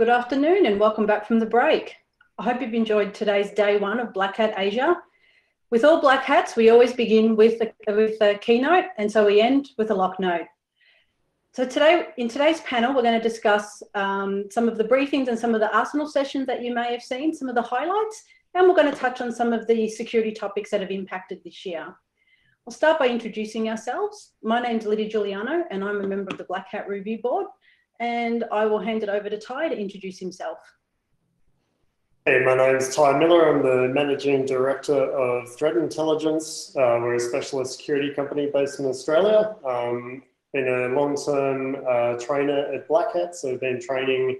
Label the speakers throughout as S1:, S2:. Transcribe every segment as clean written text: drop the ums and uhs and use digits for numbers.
S1: Good afternoon and welcome back from the break. I hope you've enjoyed today's day one of Black Hat Asia. With all black hats, we always begin with a keynote, and so we end with a Locknote. So in today's panel, we're going to discuss some of the briefings and some of the Arsenal sessions that you may have seen, some of the highlights, and we're going to touch on some of the security topics that have impacted this year. I'll start by introducing ourselves. My name's Lydia Giuliano, and I'm a member of the Black Hat Review Board, and I will hand it over to Ty to introduce himself.
S2: Hey, my name's Ty Miller. I'm the Managing Director of Threat Intelligence. We're a specialist security company based in Australia. Been a long-term trainer at Black Hat, so been training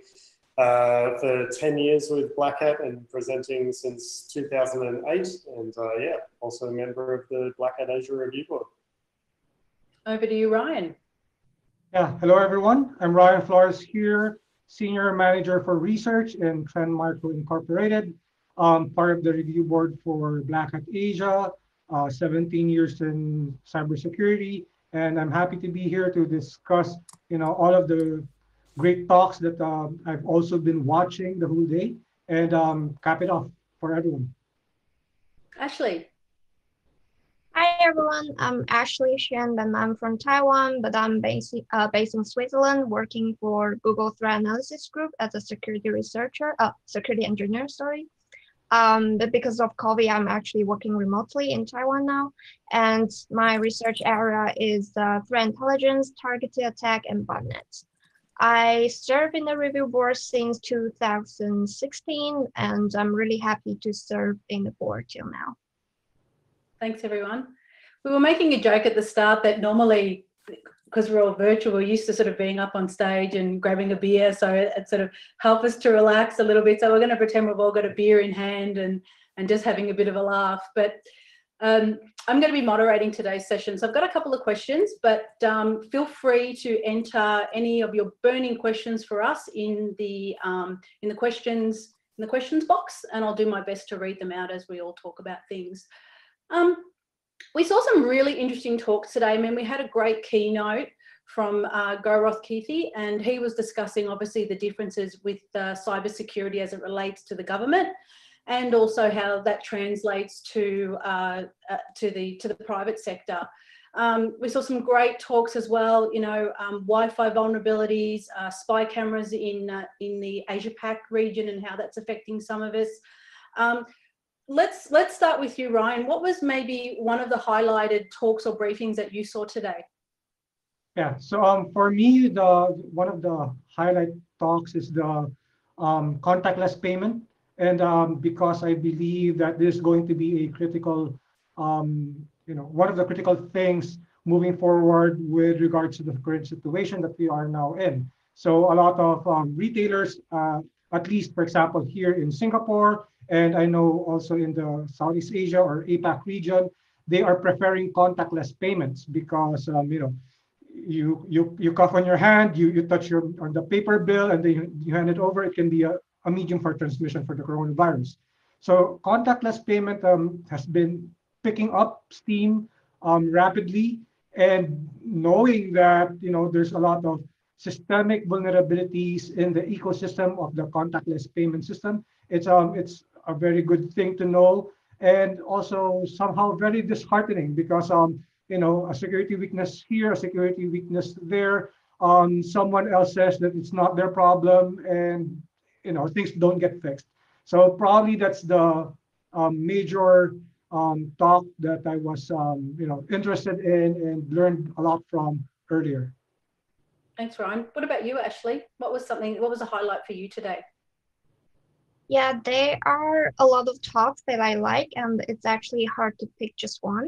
S2: for 10 years with Black Hat and presenting since 2008. And yeah, also a member of the Black Hat Asia Review Board.
S1: Over to you, Ryan.
S3: Yeah, hello everyone. I'm Ryan Flores here, Senior Manager for Research in Trend Micro Incorporated, part of the review board for Black Hat Asia, 17 years in cybersecurity, and I'm happy to be here to discuss, all of the great talks that I've also been watching the whole day, and cap it off for everyone.
S1: Ashley.
S4: Hi everyone, I'm Ashley Shen and I'm from Taiwan, but I'm based in Switzerland, working for Google Threat Analysis Group as a security engineer, sorry. But because of COVID, I'm actually working remotely in Taiwan now. And my research area is threat intelligence, targeted attack, and botnets. I serve in the review board since 2016, and I'm really happy to serve in the board till now.
S1: Thanks, everyone. We were making a joke at the start that normally, because we're all virtual, we're used to sort of being up on stage and grabbing a beer, so it sort of helps us to relax a little bit. So we're going to pretend we've all got a beer in hand and just having a bit of a laugh. But I'm going to be moderating today's session. So I've got a couple of questions, but feel free to enter any of your burning questions for us in the questions box, and I'll do my best to read them out as we all talk about things. We saw some really interesting talks today. I mean, we had a great keynote from Gaurav Keethi, and he was discussing obviously the differences with cybersecurity as it relates to the government, and also how that translates to the private sector. We saw some great talks as well. Wi-Fi vulnerabilities, spy cameras in the Asia Pac region, and how that's affecting some of us. Let's start with you, Ryan. What was maybe one of the highlighted talks or briefings that you saw today?
S3: Yeah, so for me, one of the highlight talks is the contactless payment, and because I believe that this is going to be a critical, one of the critical things moving forward with regards to the current situation that we are now in. So a lot of retailers, at least for example here in Singapore, and I know also in the Southeast Asia or APAC region, they are preferring contactless payments because you cough on your hand, you touch on the paper bill, and then you hand it over. It can be a medium for transmission for the coronavirus. So contactless payment has been picking up steam rapidly, and knowing that there's a lot of systemic vulnerabilities in the ecosystem of the contactless payment system. It's a very good thing to know, and also somehow very disheartening because a security weakness here, a security weakness there, someone else says that it's not their problem, and things don't get fixed. So probably that's the major talk that I was interested in and learned a lot from earlier.
S1: Thanks, Ryan. What about you, Ashley? What was a highlight for you today?
S4: Yeah, there are a lot of talks that I like, and it's actually hard to pick just one.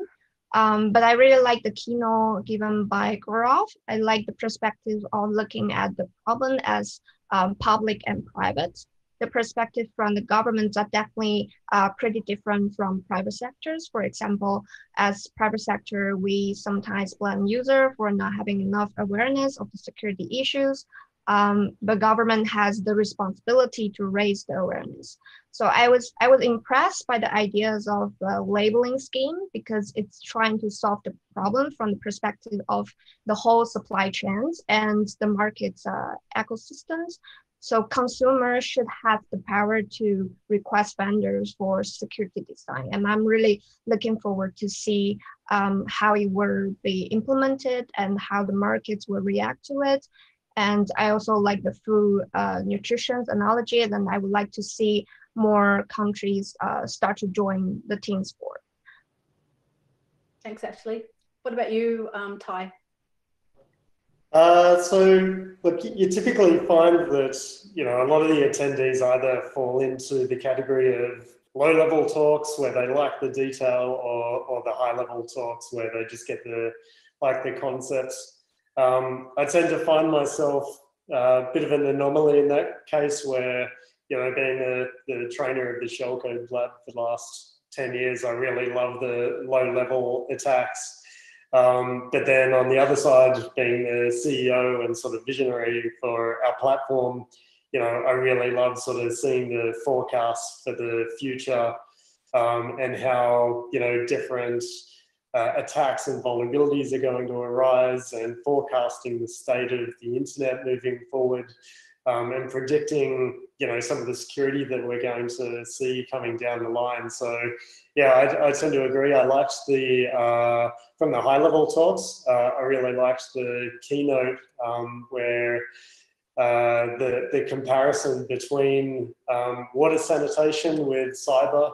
S4: But I really like the keynote given by Gaurav. I like the perspective of looking at the problem as public and private. The perspective from the governments are definitely pretty different from private sectors. For example, as private sector, we sometimes blame user for not having enough awareness of the security issues. The government has the responsibility to raise the awareness. So I was impressed by the ideas of the labeling scheme because it's trying to solve the problem from the perspective of the whole supply chains and the market's ecosystems. So consumers should have the power to request vendors for security design. And I'm really looking forward to see how it will be implemented and how the markets will react to it. And I also like the food nutrition analogy, and then I would like to see more countries start to join the team sport.
S1: Thanks, Ashley. What about you, Ty?
S2: So look, you typically find that, a lot of the attendees either fall into the category of low-level talks where they like the detail, or the high-level talks where they just get the concepts. I tend to find myself a bit of an anomaly in that case where, being the trainer of the Shellcode Lab for the last 10 years, I really love the low-level attacks. But then on the other side, being the CEO and sort of visionary for our platform, I really love sort of seeing the forecasts for the future, and how, different attacks and vulnerabilities are going to arise, and forecasting the state of the internet moving forward, and predicting, some of the security that we're going to see coming down the line. So yeah, I tend to agree. I liked from the high level talks, I really liked the keynote where the comparison between water sanitation with cyber,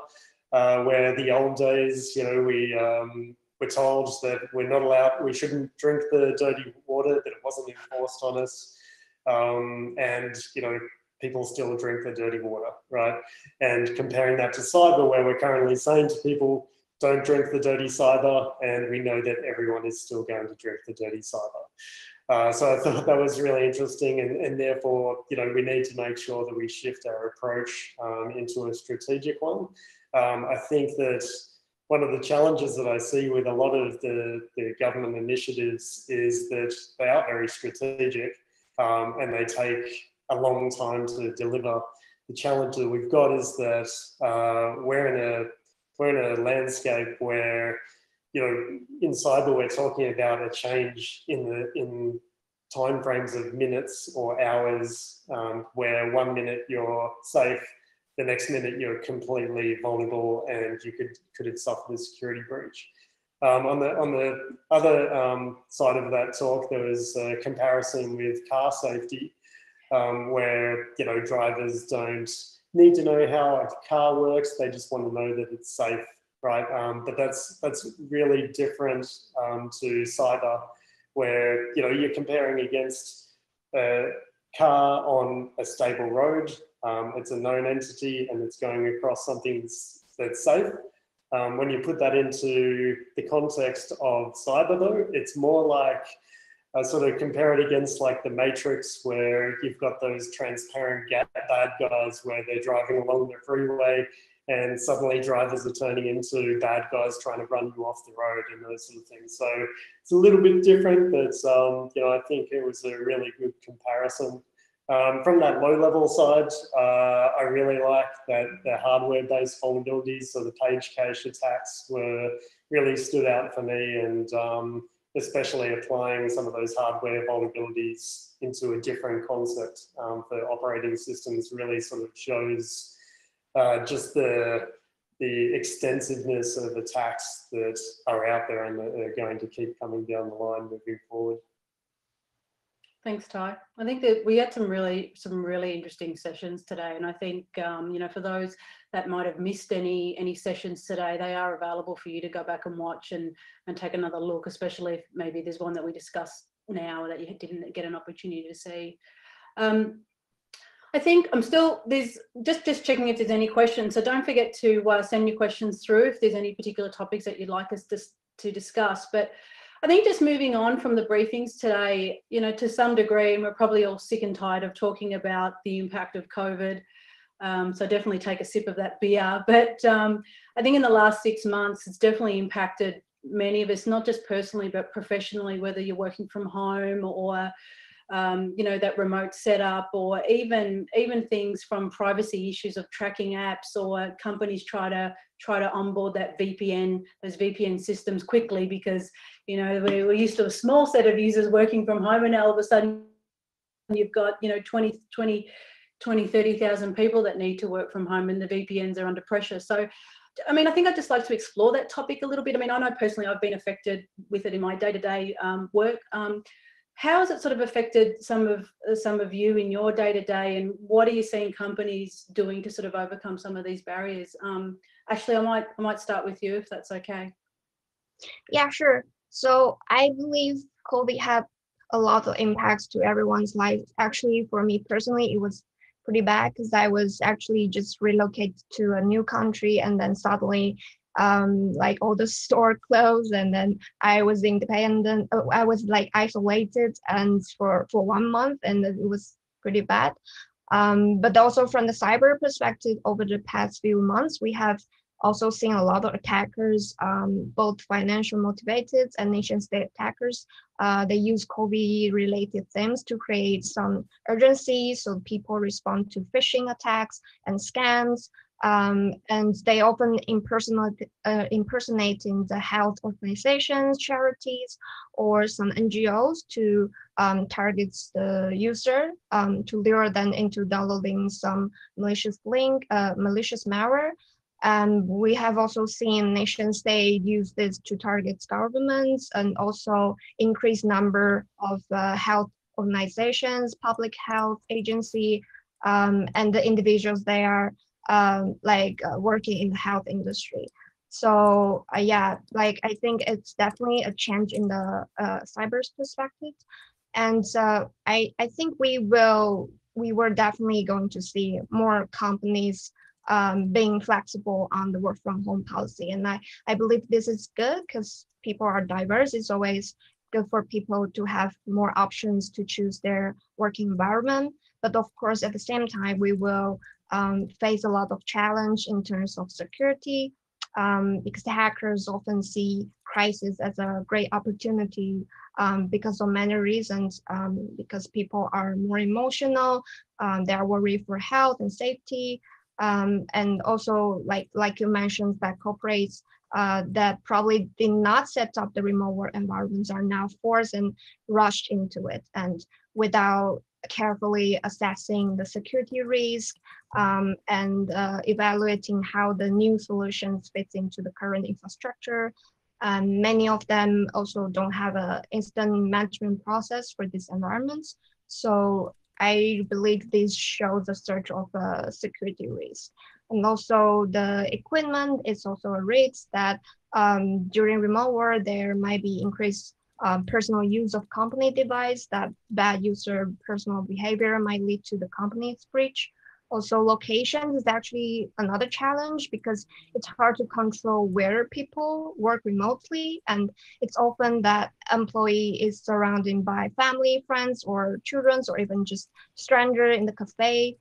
S2: where the old days, we're told that we're not allowed, we shouldn't drink the dirty water, that it wasn't enforced on us. And, people still drink the dirty water, right? And comparing that to cyber, where we're currently saying to people, don't drink the dirty cyber, and we know that everyone is still going to drink the dirty cyber. So I thought that was really interesting, and therefore, we need to make sure that we shift our approach into a strategic one. I think that one of the challenges that I see with a lot of the government initiatives is that they are very strategic, and they take a long time to deliver. The challenge that we've got is that we're in a landscape where, in cyber, we're talking about a change in timeframes of minutes or hours, where 1 minute you're safe, the next minute you're completely vulnerable, and you could have suffered a security breach. On the other side of that talk, there was a comparison with car safety, where drivers don't need to know how a car works; they just want to know that it's safe, right? But that's really different to cyber, where you're comparing against a car on a stable road. It's a known entity, and it's going across something that's safe. When you put that into the context of cyber, though, it's more like sort of compare it against like the Matrix, where you've got those transparent bad guys where they're driving along the freeway, and suddenly drivers are turning into bad guys trying to run you off the road and those sort of things. So it's a little bit different, but I think it was a really good comparison. From that low-level side, I really liked that the hardware-based vulnerabilities, so the page cache attacks really stood out for me, and especially applying some of those hardware vulnerabilities into a different concept for operating systems really sort of shows just the extensiveness of attacks that are out there and that are going to keep coming down the line moving forward.
S1: Thanks, Ty. I think that we had some really interesting sessions today, and I think for those that might have missed any sessions today, they are available for you to go back and watch and take another look, especially if maybe there's one that we discussed now that you didn't get an opportunity to see. I think there's just checking if there's any questions. So don't forget to send your questions through if there's any particular topics that you'd like us to discuss. But I think just moving on from the briefings today, to some degree, and we're probably all sick and tired of talking about the impact of COVID. So definitely take a sip of that beer. But I think in the last 6 months, it's definitely impacted many of us, not just personally, but professionally, whether you're working from home or, that remote setup, or even things from privacy issues of tracking apps, or companies try to onboard those VPN systems quickly because, we're used to a small set of users working from home, and now all of a sudden you've got, 20 20, 30,000 people that need to work from home, and the VPNs are under pressure. So, I mean, I think I'd just like to explore that topic a little bit. I mean, I know personally I've been affected with it in my day-to-day work. How has it sort of affected some of you in your day-to-day, and what are you seeing companies doing to sort of overcome some of these barriers? Ashley, I might start with you if that's okay.
S4: Yeah, sure. So I believe COVID had a lot of impacts to everyone's life. Actually, for me personally, it was pretty bad because I was actually just relocated to a new country, and then suddenly like all the store closed, and then I was independent. I was like isolated and for 1 month, and it was pretty bad. But also from the cyber perspective, over the past few months, we have also seen a lot of attackers, both financial motivated and nation state attackers. They use COVID related themes to create some urgency, so people respond to phishing attacks and scams. And they often impersonating the health organizations, charities, or some NGOs to target the user to lure them into downloading some malicious malware. We have also seen nation state use this to target governments, and also increase number of health organizations, public health agency, and the individuals they are working in the health industry. So yeah, like I think it's definitely a change in the cyber's perspective, and I think we were definitely going to see more companies being flexible on the work from home policy, and I believe this is good because people are diverse. It's always good for people to have more options to choose their working environment. But of course, at the same time, we will face a lot of challenge in terms of security, because the hackers often see crisis as a great opportunity because of many reasons, because people are more emotional, they are worried for health and safety, and also like you mentioned, that corporates that probably did not set up the remote work environments are now forced and rushed into it, and without carefully assessing the security risk and evaluating how the new solutions fit into the current infrastructure. Many of them also don't have an instant management process for these environments. So I believe this shows a surge of security risk. And also the equipment is also a risk that during remote work, there might be increased personal use of company device, that bad user personal behavior might lead to the company's breach. Also, location is actually another challenge because it's hard to control where people work remotely, and it's often that employee is surrounded by family, friends, or children, or even just stranger in the cafe.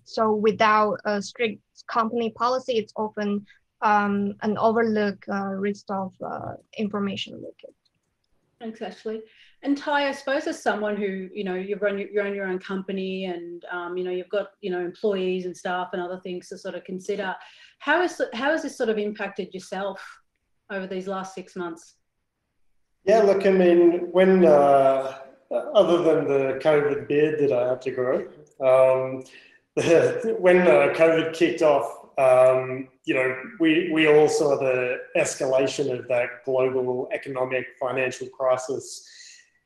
S4: So without a strict company policy, it's often an overlooked risk of information leakage.
S1: Thanks, Ashley. And Ty, I suppose as someone who, you run your own company, and, you've got, employees and staff and other things to sort of consider. How has this sort of impacted yourself over these last 6 months?
S2: Yeah, look, I mean, when, other than the COVID beard that I have to grow, when COVID kicked off, we all saw the escalation of that global economic financial crisis.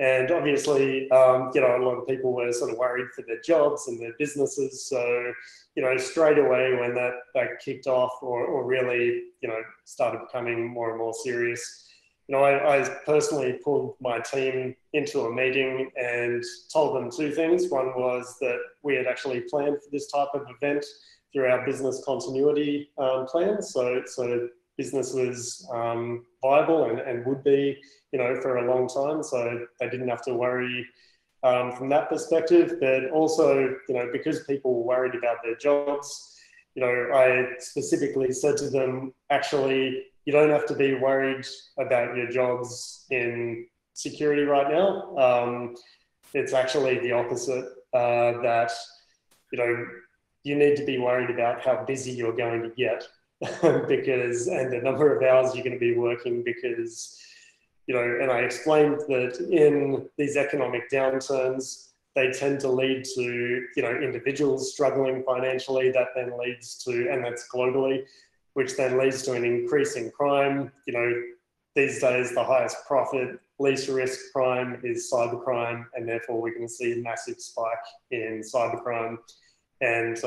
S2: And obviously, a lot of people were sort of worried for their jobs and their businesses. So, straight away when that kicked off or really, started becoming more and more serious, I personally pulled my team into a meeting and told them two things. One was that we had actually planned for this type of event through our business continuity plan. So business was viable and would be, for a long time. So they didn't have to worry from that perspective. But also, because people were worried about their jobs, I specifically said to them, actually, you don't have to be worried about your jobs in security right now. It's actually the opposite, that, you need to be worried about how busy you're going to get and the number of hours you're going to be working because, and I explained that in these economic downturns, they tend to lead to, you know, individuals struggling financially. That then leads to, and that's globally, which then leads to an increase in crime. You know, these days, the highest profit, least risk crime is cybercrime, and therefore we're going to see a massive spike in cybercrime. And,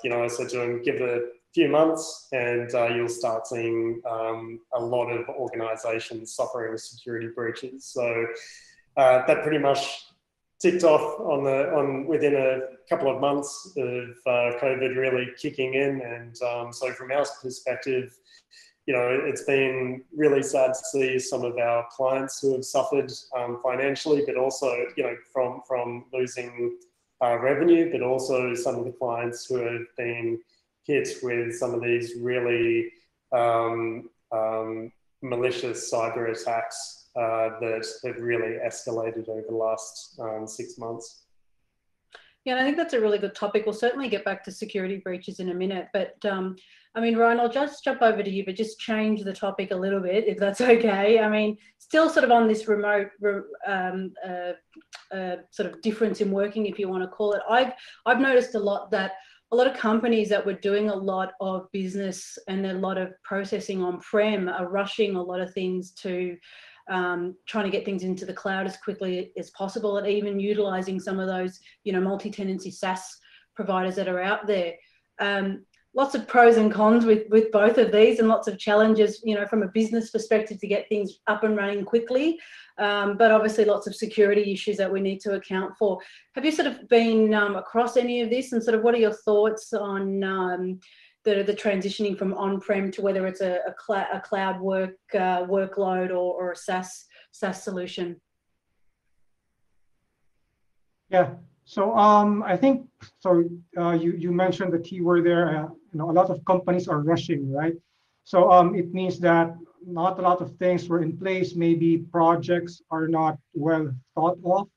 S2: you know, I said to him, give it a few months and you'll start seeing a lot of organizations suffering security breaches. So that pretty much ticked off within a couple of months of COVID really kicking in. And so from our perspective, you know, it's been really sad to see some of our clients who have suffered financially, but also, you know, from losing revenue, but also some of the clients who have been hit with some of these really malicious cyber attacks that have really escalated over the last 6 months.
S1: Yeah, and I think that's a really good topic. We'll certainly get back to security breaches in a minute, but I mean, Ryan, I'll just jump over to you, but just change the topic a little bit, if that's okay. I mean, still sort of on this remote sort of difference in working, if you want to call it. I've noticed a lot that a lot of companies that were doing a lot of business and a lot of processing on-prem are rushing a lot of things to trying to get things into the cloud as quickly as possible, and even utilizing some of those, you know, multi-tenancy SaaS providers that are out there. Lots of pros and cons with both of these, and lots of challenges, you know, from a business perspective to get things up and running quickly. But obviously lots of security issues that we need to account for. Have you sort of been across any of this, and sort of what are your thoughts on the transitioning from on-prem to whether it's a cloud workload or a SaaS solution?
S3: Yeah. So I think so. You mentioned the keyword there. You know, a lot of companies are rushing, right? So it means that not a lot of things were in place. Maybe projects are not well thought of.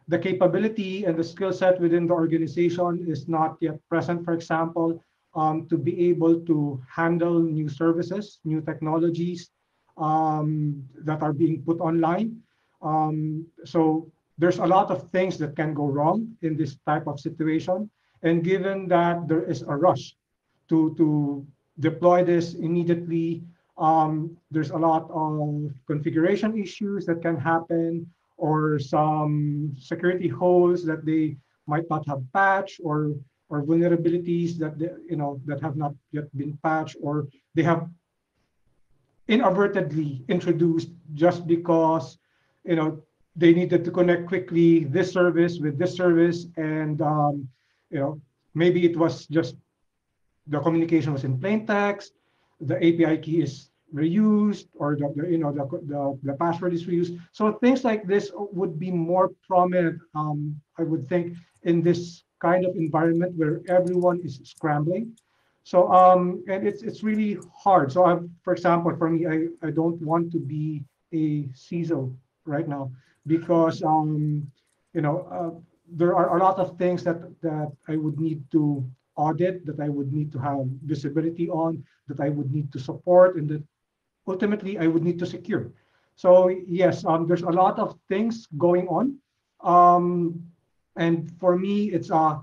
S3: The capability and the skill set within the organization is not yet present, for example, to be able to handle new services, new technologies that are being put online. So there's a lot of things that can go wrong in this type of situation. And given that there is a rush to deploy this immediately, there's a lot of configuration issues that can happen, or some security holes that they might not have patched, or vulnerabilities that that have not yet been patched, or they have inadvertently introduced just because they needed to connect quickly this service with this service, and maybe it was just the communication was in plain text, the API key is reused, or the password is reused. So things like this would be more prominent, I would think, in this kind of environment where everyone is scrambling. So and it's really hard. So for example, for me, I don't want to be a CISO right now, because there are a lot of things that I would need to audit, that I would need to have visibility on, that I would need to support, and that ultimately I would need to secure. So yes, there's a lot of things going on, and for me, it's a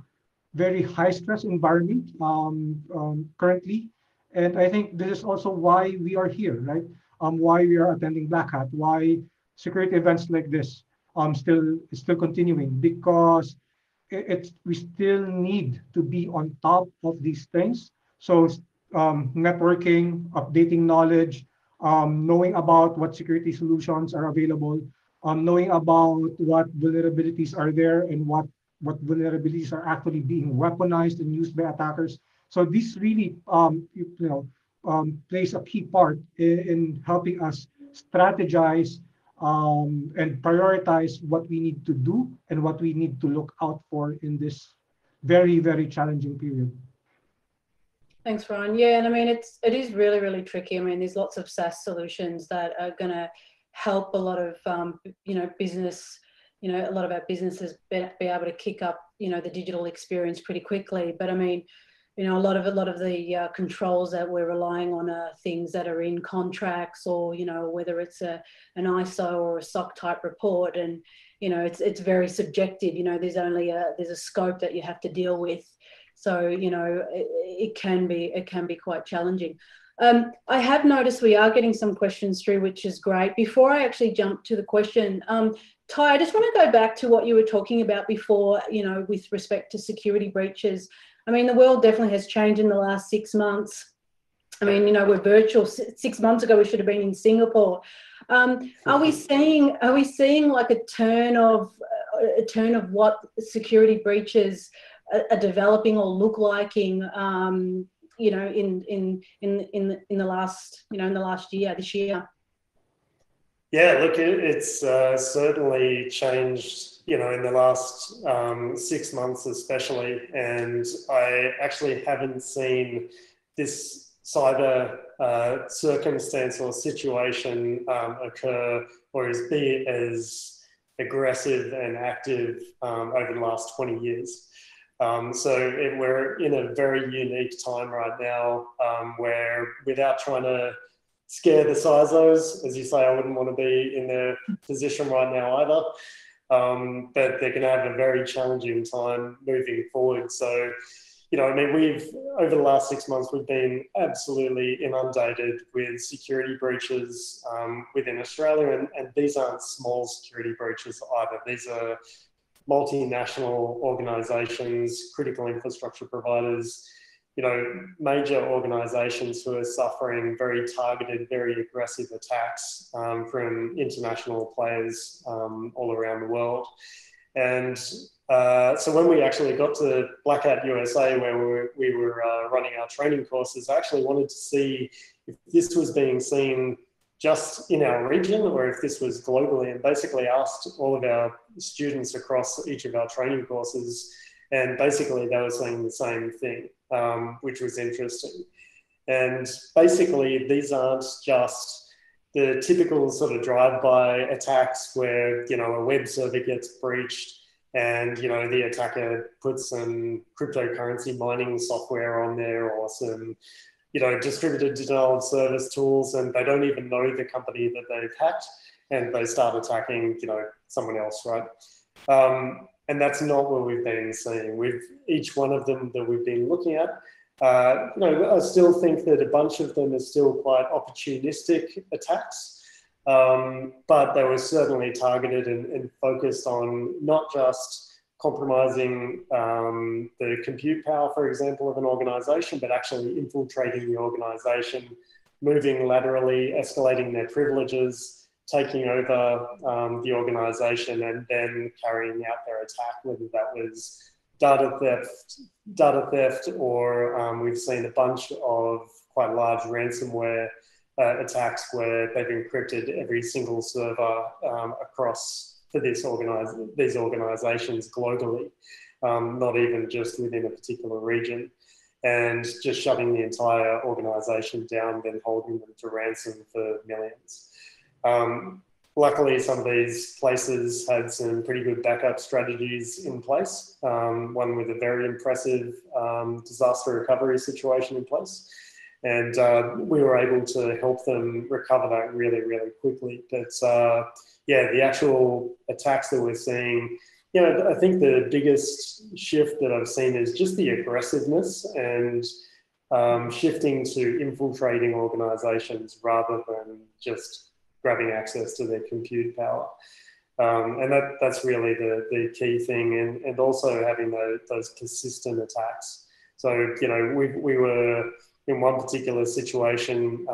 S3: very high stress environment currently, and I think this is also why we are here, right? Why we are attending Black Hat, why security events like this still continuing, because we still need to be on top of these things. So networking, updating knowledge, knowing about what security solutions are available, knowing about what vulnerabilities are there, and what vulnerabilities are actually being weaponized and used by attackers. So this really plays a key part in helping us strategize and prioritize what we need to do and what we need to look out for in this very, very challenging period.
S1: Thanks, Ryan. Yeah, and I mean, it is really, really tricky. I mean, there's lots of SaaS solutions that are going to help a lot of, business, a lot of our businesses be able to kick up, the digital experience pretty quickly. But I mean, a lot of the controls that we're relying on are things that are in contracts, or, whether it's an ISO or a SOC type report. And it's very subjective. There's only there's a scope that you have to deal with. So, it can be quite challenging. I have noticed we are getting some questions through, which is great. Before I actually jump to the question, Ty, I just want to go back to what you were talking about before, with respect to security breaches. I mean, the world definitely has changed in the last 6 months. I mean, we're virtual. 6 months ago, we should have been in Singapore. Are we seeing like a turn of what security breaches are developing or look like in the last year, this year?
S2: Yeah, look, it's certainly changed, in the last 6 months especially, and I actually haven't seen this cyber circumstance or situation occur or be as aggressive and active over the last 20 years. We're in a very unique time right now where, without trying to scare the CISOs, as you say, I wouldn't want to be in their position right now either, but they're going to have a very challenging time moving forward. So, over the last 6 months, we've been absolutely inundated with security breaches within Australia, and these aren't small security breaches either. These are multinational organizations, critical infrastructure providers, major organizations who are suffering very targeted, very aggressive attacks from international players all around the world. And so when we actually got to Black Hat USA, where we were running our training courses, I actually wanted to see if this was being seen just in our region or if this was globally, and basically asked all of our students across each of our training courses, and basically they were saying the same thing, which was interesting. And basically these aren't just the typical sort of drive-by attacks where, a web server gets breached and, the attacker puts some cryptocurrency mining software on there or some, distributed denial of service tools, and they don't even know the company that they've hacked, and they start attacking, someone else, right? And that's not what we've been seeing. Each one of them that we've been looking at, I still think that a bunch of them are still quite opportunistic attacks, but they were certainly targeted and focused on not just compromising the compute power, for example, of an organization, but actually infiltrating the organization, moving laterally, escalating their privileges, taking over the organization, and then carrying out their attack, whether that was data theft, or we've seen a bunch of quite large ransomware attacks where they've encrypted every single server across for these organizations globally, not even just within a particular region, and just shutting the entire organization down, then holding them to ransom for millions. Luckily, some of these places had some pretty good backup strategies in place, one with a very impressive disaster recovery situation in place. And we were able to help them recover that really, really quickly. But yeah, the actual attacks that we're seeing, I think the biggest shift that I've seen is just the aggressiveness and shifting to infiltrating organizations rather than just grabbing access to their compute power. And that's really the key thing, and also having those persistent attacks. So, we were in one particular situation,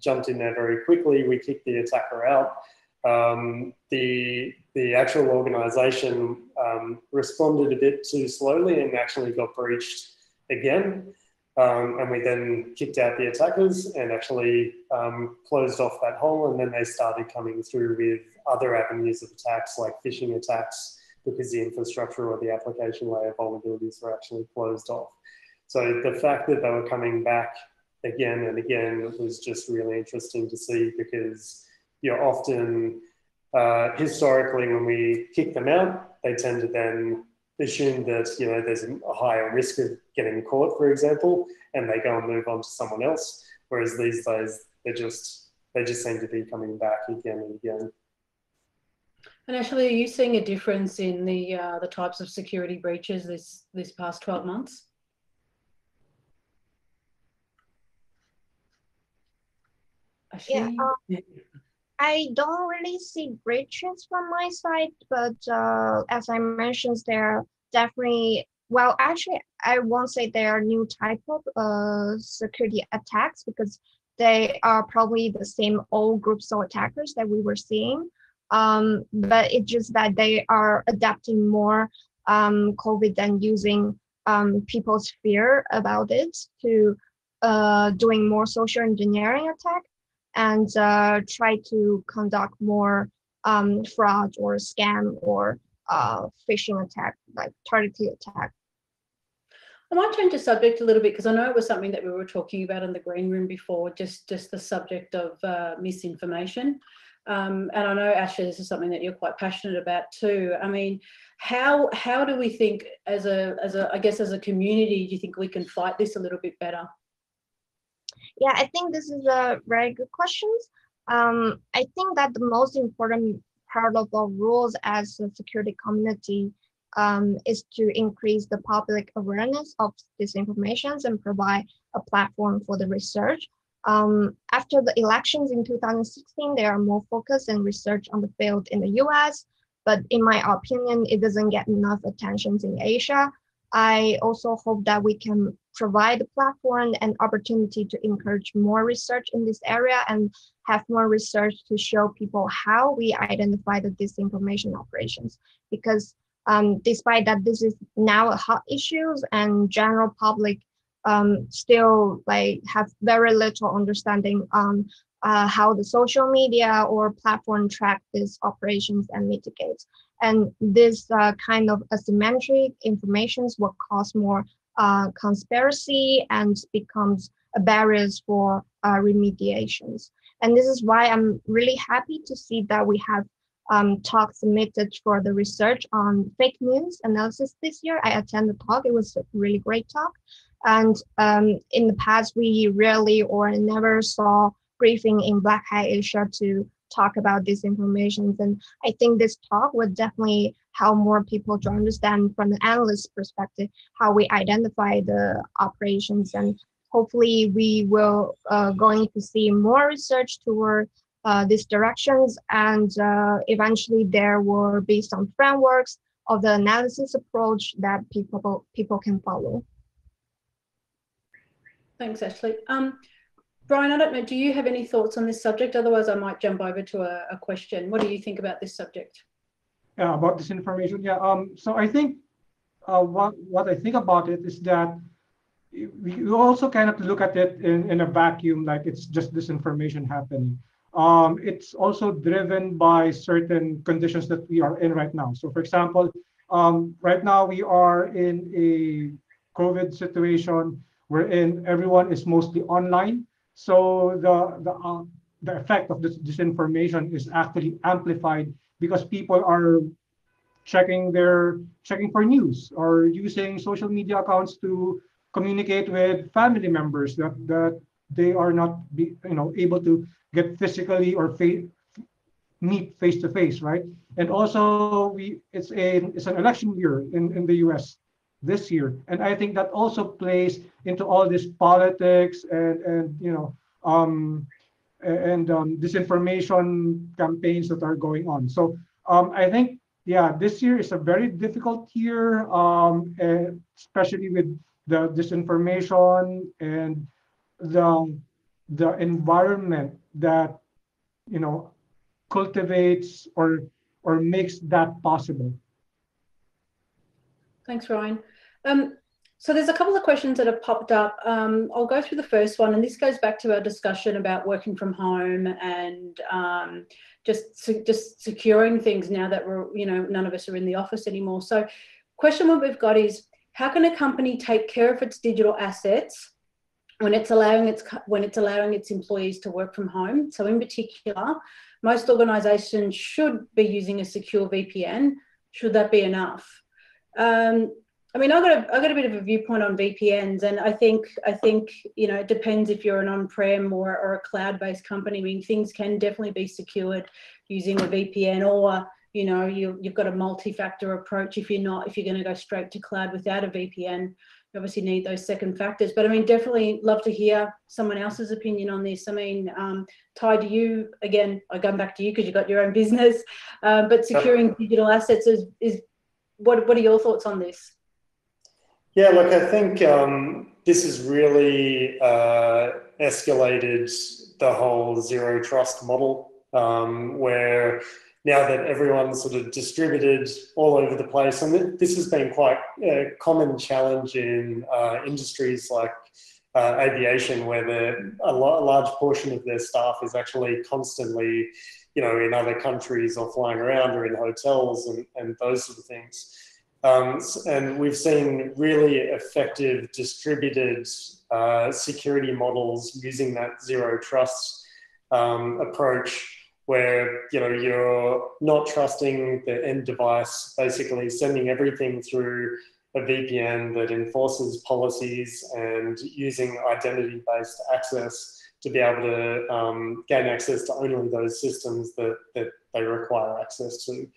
S2: jumped in there very quickly, we kicked the attacker out. The actual organization responded a bit too slowly and actually got breached again. And we then kicked out the attackers and actually closed off that hole, and then they started coming through with other avenues of attacks like phishing attacks, because the infrastructure or the application layer vulnerabilities were actually closed off. So the fact that they were coming back again and again was just really interesting to see, because often historically when we kick them out, they tend to then assume that there's a higher risk of getting caught, for example, and they go and move on to someone else. Whereas these days they just seem to be coming back again and again.
S1: And Ashley, are you seeing a difference in the types of security breaches this past 12 months?
S4: Yeah,
S1: Ashley?
S4: I don't really see breaches from my side, but as I mentioned, there are definitely, well, actually, I won't say there are new type of security attacks because they are probably the same old groups of attackers that we were seeing. But it's just that they are adapting more COVID and using people's fear about it to doing more social engineering attack and try to conduct more fraud or scam or phishing attack, like targeted attack.
S1: I might change the subject a little bit because I know it was something that we were talking about in the green room before, just the subject of misinformation. And I know, Ashley, this is something that you're quite passionate about too. I mean, how do we think as a community, do you think we can fight this a little bit better?
S4: Yeah, I think this is a very good question. I think that the most important part of our rules as a security community is to increase the public awareness of disinformation and provide a platform for the research. After the elections in 2016, there are more focus and research on the field in the US, but in my opinion, it doesn't get enough attention in Asia. I also hope that we can provide a platform and opportunity to encourage more research in this area and have more research to show people how we identify the disinformation operations. Because despite that this is now a hot issue and general public still like have very little understanding on how the social media or platform track these operations and mitigates. And this kind of asymmetric informations will cause more conspiracy and becomes a barriers for remediations. And this is why I'm really happy to see that we have talk submitted for the research on fake news analysis this year. I attended the talk. It was a really great talk. And in the past, we rarely or never saw briefing in Black Hat Asia to talk about disinformation. And I think this talk would definitely help more people to understand from the analyst perspective how we identify the operations. And hopefully we will going to see more research toward these directions. And eventually there will be some frameworks of the analysis approach that people can follow.
S1: Thanks, Ashley. Brian, I don't know, do you have any thoughts on this subject? Otherwise, I might jump over to a question. What do you think about this subject?
S3: Yeah, about disinformation. Yeah. So I think what I think about it is that we also kind of look at it in a vacuum, like it's just disinformation happening. It's also driven by certain conditions that we are in right now. So, for example, right now we are in a COVID situation wherein everyone is mostly online. So the effect of this disinformation is actually amplified because people are checking for news or using social media accounts to communicate with family members that they are not able to get physically or meet face to face, right? And also it's an election year in the US this year, and I think that also plays into all this politics and disinformation campaigns that are going on. So I think this year is a very difficult year, especially with the disinformation and the environment that cultivates or makes that possible.
S1: Thanks, Ryan. So there's a couple of questions that have popped up. I'll go through the first one, and this goes back to our discussion about working from home and just securing things now that we're, none of us are in the office anymore. So question one we've got is, how can a company take care of its digital assets when it's allowing its employees to work from home? So in particular, most organizations should be using a secure VPN. Should that be enough? I mean, I've got a bit of a viewpoint on VPNs, and I think it depends if you're an on-prem or a cloud-based company. I mean, things can definitely be secured using a VPN, or you've got a multi-factor approach. If you're going to go straight to cloud without a VPN, you obviously need those second factors. But I mean, definitely love to hear someone else's opinion on this. I mean, Ty, do you, again, I'm going back to you because you've got your own business, but securing digital assets is what are your thoughts on this?
S2: Yeah, look, I think this has really escalated the whole zero trust model, where now that everyone's sort of distributed all over the place, and this has been quite a common challenge in industries like aviation, where a large portion of their staff is actually constantly, in other countries or flying around or in hotels and those sort of things. And we've seen really effective distributed security models using that zero trust approach, where you're not trusting the end device, basically sending everything through a VPN that enforces policies and using identity-based access to be able to gain access to only those systems that they require access to.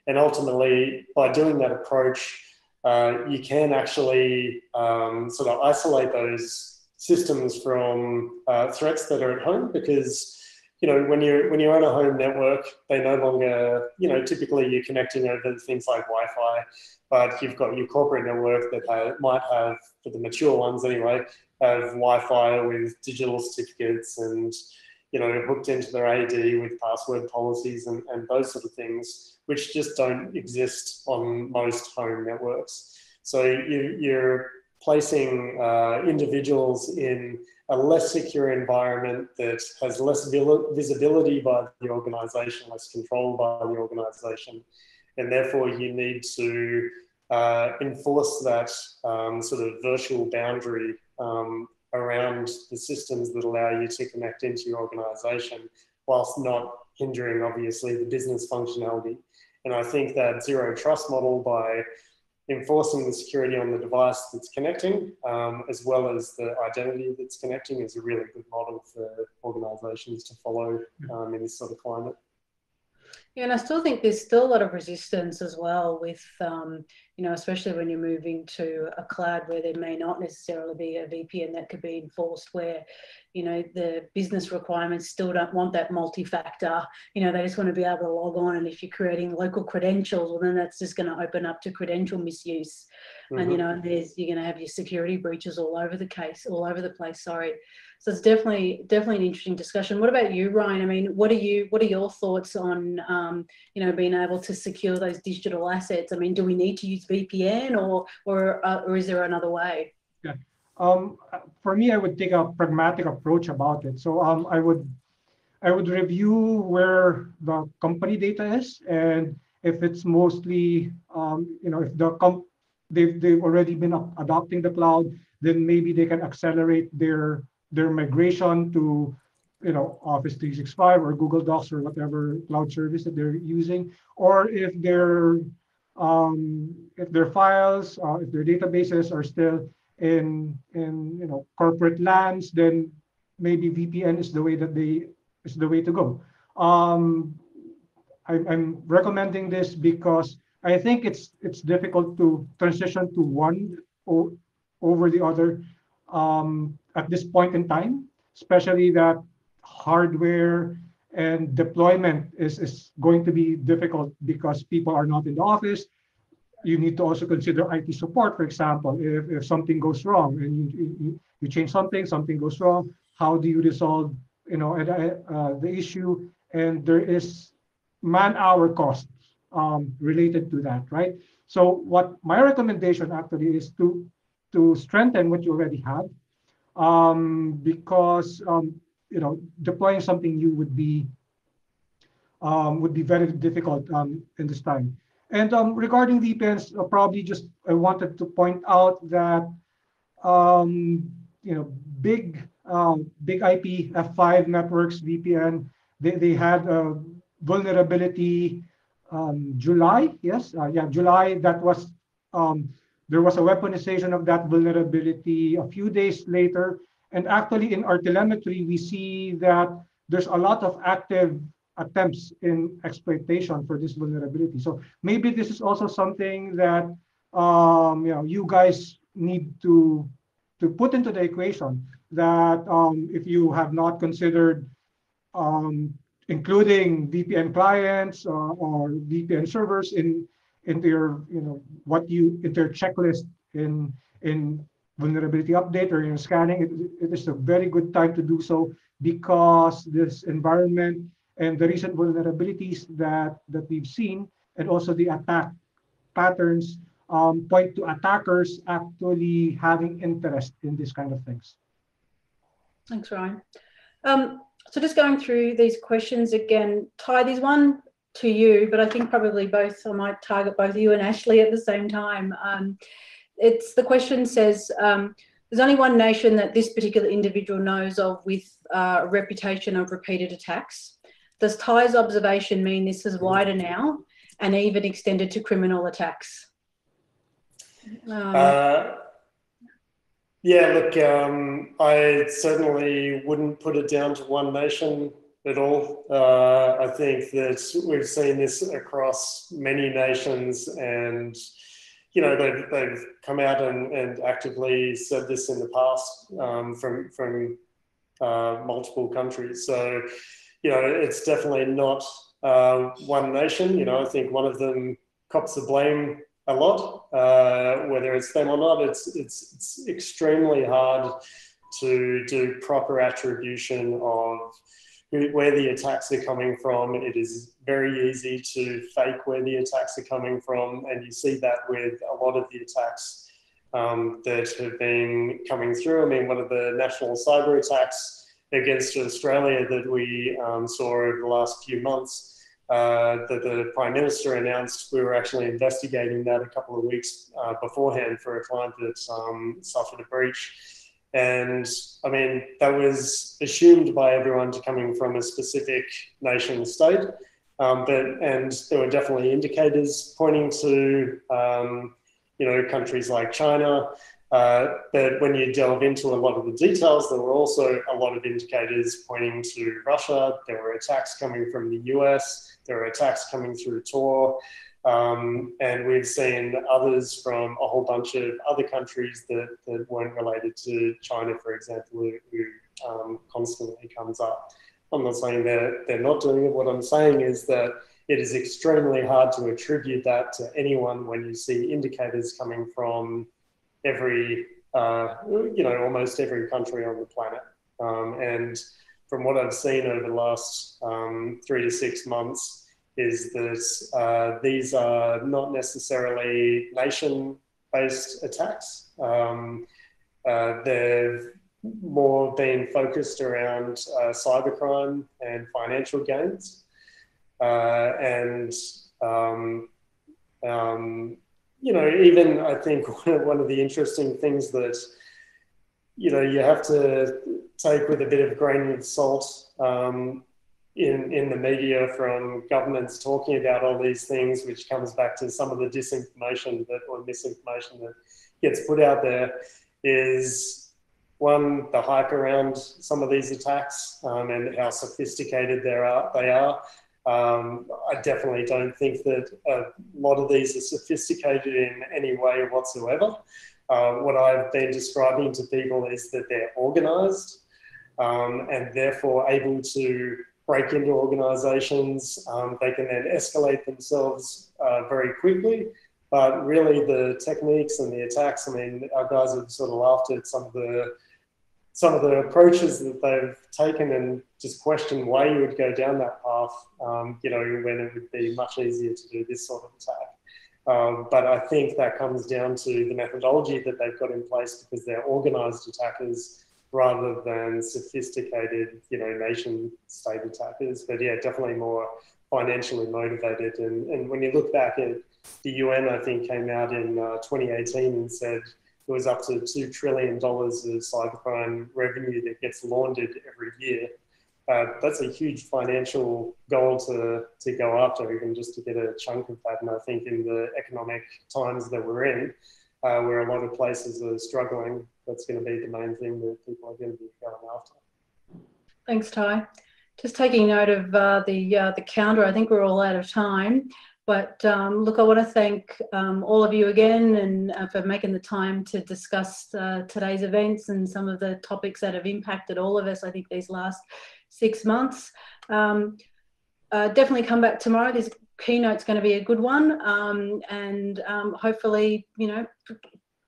S2: And ultimately, by doing that approach, you can actually sort of isolate those systems from threats that are at home, because when you're on a home network, they no longer, typically you're connecting over things like Wi-Fi, but you've got your corporate network that might have, for the mature ones anyway, have Wi-Fi with digital certificates and hooked into their AD with password policies and those sort of things, which just don't exist on most home networks. So you're placing individuals in a less secure environment that has less visibility by the organization, less control by the organization. And therefore you need to enforce that sort of virtual boundary around the systems that allow you to connect into your organization, whilst not hindering, obviously, the business functionality. And I think that zero trust model, by enforcing the security on the device that's connecting, as well as the identity that's connecting, is a really good model for organizations to follow in this sort of climate.
S1: Yeah, and I still think there's still a lot of resistance as well with, especially when you're moving to a cloud where there may not necessarily be a VPN that could be enforced, where, the business requirements still don't want that multi-factor. They just want to be able to log on. And if you're creating local credentials, well, then that's just going to open up to credential misuse. And, you're going to have your security breaches all over the place, sorry. So it's definitely an interesting discussion. What about you, Ryan? I mean, what are your thoughts on, being able to secure those digital assets? I mean, do we need to use VPN or is there another way?
S3: Yeah. For me, I would take a pragmatic approach about it. So I would review where the company data is, and if it's mostly, if they've already been adopting the cloud, then maybe they can accelerate their migration to, Office 365 or Google Docs or whatever cloud service that they're using. Or if their files, if their databases are still in corporate lands, then maybe VPN is the way to go. I'm recommending this because I think it's difficult to transition to one over the other at this point in time, especially that hardware and deployment is going to be difficult because people are not in the office. You need to also consider IT support, for example. If something goes wrong and you change something goes wrong, how do you resolve the issue? And there is man-hour costs related to that, right? So what my recommendation actually is to strengthen what you already have, because deploying something new would be very difficult in this time. And regarding VPNs, probably just I wanted to point out that big IP F5 networks VPN, they had a vulnerability July, yes, July. That was there was a weaponization of that vulnerability a few days later, and actually in our telemetry we see that there's a lot of active attempts in exploitation for this vulnerability. So maybe this is also something that you guys need to put into the equation, that if you have not considered including VPN clients or VPN servers into your into your checklist in vulnerability update or in scanning, it is a very good time to do so, because this environment and the recent vulnerabilities that we've seen, and also the attack patterns, point to attackers actually having interest in this kind of things.
S1: Thanks, Ryan. So just going through these questions again, Ty, there's one to you, but I think probably both, I might target both you and Ashley at the same time. The question says, there's only one nation that this particular individual knows of with a reputation of repeated attacks. Does Ty's observation mean this is wider now and even extended to criminal attacks?
S2: Yeah, look, I certainly wouldn't put it down to one nation at all. I think that we've seen this across many nations, and they've come out and actively said this in the past from multiple countries. So it's definitely not one nation. I think one of them cops the blame a lot, whether it's them or not. It's extremely hard to do proper attribution of where the attacks are coming from. It is very easy to fake where the attacks are coming from, and you see that with a lot of the attacks that have been coming through. I mean, one of the national cyber attacks against Australia that we saw over the last few months, that the Prime Minister announced, we were actually investigating that a couple of weeks beforehand for a client that suffered a breach. And I mean, that was assumed by everyone to coming from a specific nation state, and there were definitely indicators pointing to countries like China. But when you delve into a lot of the details, there were also a lot of indicators pointing to Russia. There were attacks coming from the US. There were attacks coming through Tor. And we've seen others from a whole bunch of other countries that weren't related to China, for example, who constantly comes up. I'm not saying that they're not doing it. What I'm saying is that it is extremely hard to attribute that to anyone when you see indicators coming from every, almost every country on the planet. And from what I've seen over the last 3 to 6 months, is that these are not necessarily nation-based attacks. They've more been focused around cybercrime and financial gains. Even I think one of the interesting things that, you have to take with a bit of a grain of salt in the media from governments talking about all these things, which comes back to some of the disinformation or misinformation that gets put out there, is one, the hype around some of these attacks and how sophisticated they are. I definitely don't think that a lot of these are sophisticated in any way whatsoever. What I've been describing to people is that they're organized and therefore able to break into organizations. They can then escalate themselves very quickly. But really the techniques and the attacks, I mean, our guys have sort of laughed at some of the approaches that they've taken and just questioned why you would go down that path, when it would be much easier to do this sort of attack. But I think that comes down to the methodology that they've got in place, because they're organized attackers rather than sophisticated, nation state attackers. But yeah, definitely more financially motivated. And when you look back at the UN, I think came out in 2018 and said it was up to $2 trillion of cybercrime revenue that gets laundered every year. That's a huge financial goal to go after, even just to get a chunk of that. And I think in the economic times that we're in, where a lot of places are struggling, that's going to be the main thing that people are going to be going after.
S1: Thanks, Ty. Just taking note of the counter. I think we're all out of time. But look, I want to thank all of you again and for making the time to discuss today's events and some of the topics that have impacted all of us, I think, these last 6 months. Definitely come back tomorrow. This keynote's going to be a good one. And hopefully, you know,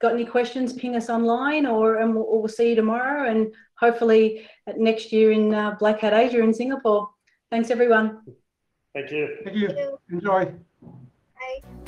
S1: got any questions, ping us online and we'll see you tomorrow and hopefully next year in Black Hat Asia in Singapore. Thanks, everyone.
S2: Thank you.
S3: Thank you. Enjoy.
S4: Bye.